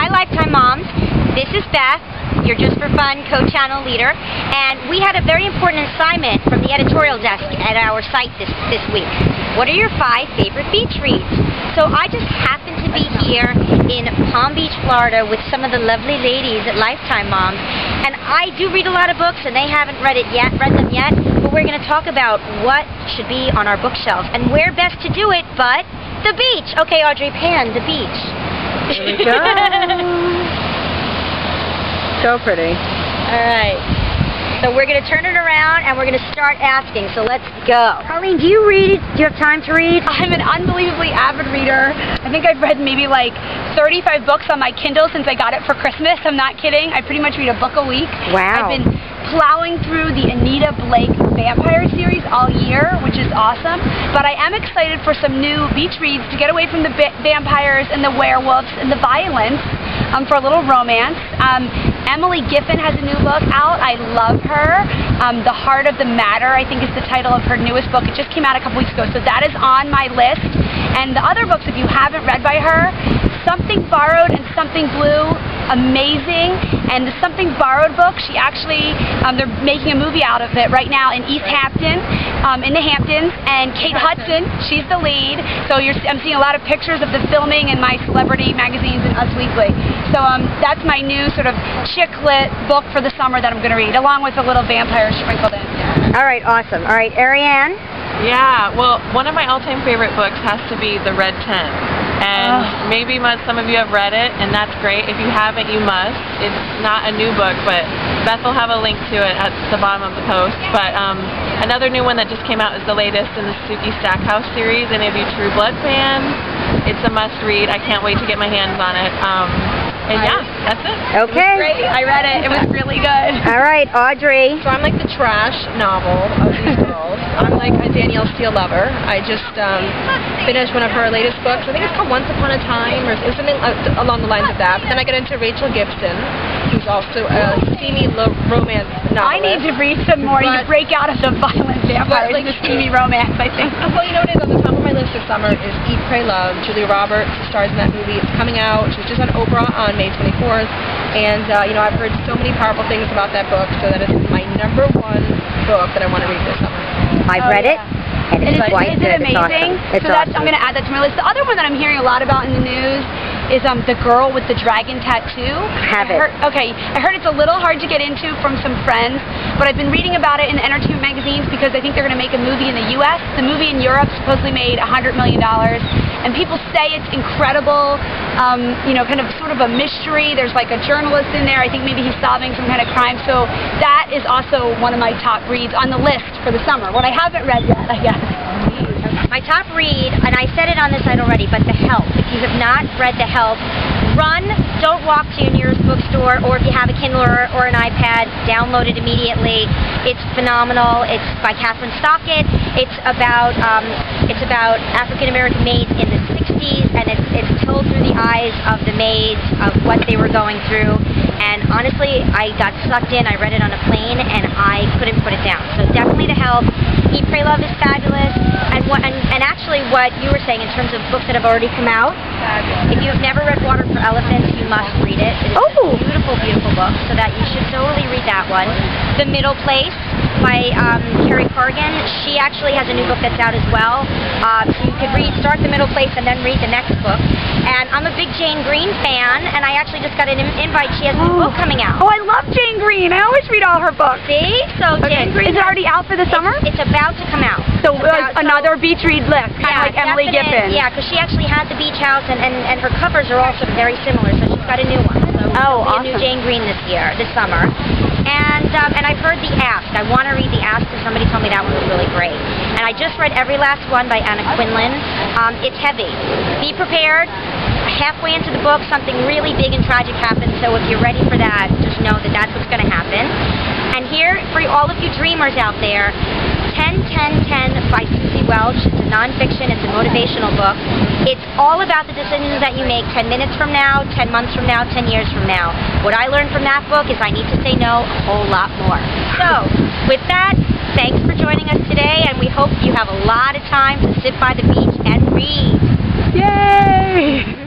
Hi Lifetime Moms, this is Beth, your Just for Fun co-channel leader, and we had a very important assignment from the editorial desk at our site this week. What are your 5 favorite beach reads? So I just happened to be here in Palm Beach, Florida with some of the lovely ladies at Lifetime Moms, and I do read a lot of books and they haven't read them yet, but we're going to talk about what should be on our bookshelf and where best to do it, but the beach. Okay, Audrey, pan the beach. There we go. So pretty. Alright. So we're going to turn it around and we're going to start asking. So let's go. Arlene, do you read? Do you have time to read? I'm an unbelievably avid reader. I think I've read maybe like 35 books on my Kindle since I got it for Christmas. I'm not kidding. I pretty much read a book a week. Wow. I've been plowing through the Anita Blake vampire series all year, which is awesome. But I am excited for some new beach reads to get away from the vampires and the werewolves and the violence, for a little romance. Emily Giffin has a new book out. I love her. The Heart of the Matter, I think, is the title of her newest book. It just came out a couple weeks ago, so that is on my list. And the other books, if you haven't read by her, Something Borrowed and Something Blue, amazing. And the Something Borrowed book, she actually, they're making a movie out of it right now in East Hampton, in the Hamptons, and Kate Hudson, she's the lead. So I'm seeing a lot of pictures of the filming in my celebrity magazines and Us Weekly. So that's my new sort of chick lit book for the summer that I'm going to read, along with a little vampire sprinkled in. All right, awesome. All right, Arianne? Yeah, well, one of my all-time favorite books has to be The Red Tent. And maybe some of you have read it, and that's great. If you haven't, you must. It's not a new book, but Beth will have a link to it at the bottom of the post. But another new one that just came out is the latest in the Suki Stackhouse series. Any of you True Blood fans, it's a must-read. I can't wait to get my hands on it. And yeah, that's it. Okay. It was great. I read it. It was really good. All right, Audrey. So I'm like the trash novel of these girls. I'm like a Danielle Steele lover. I just finished one of her latest books. I think it's called Once Upon a Time or something along the lines of that. But then I get into Rachel Gibson, who's also a steamy romance novelist. I need to read some more. You break out of the violent vampires and the steamy romance, I think. Well, you know what it is? On the top of my list this summer is Eat, Pray, Love. Julia Roberts stars in that movie. It's coming out. She was just on Oprah on May 24th. And, you know, I've heard so many powerful things about that book, so that is my #1 book that I want to read this summer. I've read it, and it's quite good. Isn't it amazing? It's awesome. So that's, I'm going to add that to my list. The other one that I'm hearing a lot about in the news is The Girl with the Dragon Tattoo. I heard it's a little hard to get into from some friends, but I've been reading about it in entertainment magazines because I think they're going to make a movie in the U.S. The movie in Europe supposedly made $100 million, and people say it's incredible, you know, kind of sort of a mystery. There's like a journalist in there. I think maybe he's solving some kind of crime, so that is also one of my top reads on the list for the summer. What I haven't read yet, I guess. My top read, and I said it on the site already, but The Help. If you have not read The Help, run, don't walk to your nearest bookstore, or if you have a Kindle or an iPad, download it immediately. It's phenomenal. It's by Catherine Stockett. It's about African-American maids in the 60s, and it's told through the eyes of the maids, of what they were going through. And honestly, I got sucked in. I read it on a plane, and I couldn't put it down. So definitely The Help. Eat, Pray, Love is fabulous. And actually what you were saying in terms of books that have already come out, if you have never read Water for Elephants, you must read it. It is a beautiful, beautiful book, so that you should totally read that one. The Middle Place by Carrie Corrigan. She actually has a new book that's out as well. So you could start The Middle Place and then read the next book. And I'm a big Jane Green fan, and I actually just got an invite. She has a new book coming out. Oh, I love Jane Green. I always read all her books. See? So Jane Green. Is it already out for the summer? It's about to come out. So another beach read list, kind of like Emily Giffin. Yeah, because she actually had the Beach House, and her covers are also very similar, so she's got a new one. So awesome. A new Jane Green this summer. And I've heard The Ask. I want to read The Ask because somebody told me that one was really great. And I just read Every Last One by Anna Quinlan. It's heavy. Be prepared. Halfway into the book, something really big and tragic happens, so if you're ready for that, just know that that's what's going to happen. And here, for all of you dreamers out there, 10-10-10 by Susie Welch. It's a nonfiction, it's a motivational book. It's all about the decisions that you make 10 minutes from now, 10 months from now, 10 years from now. What I learned from that book is I need to say no a whole lot more. So, with that, thanks for joining us today, and we hope you have a lot of time to sit by the beach and read. Yay!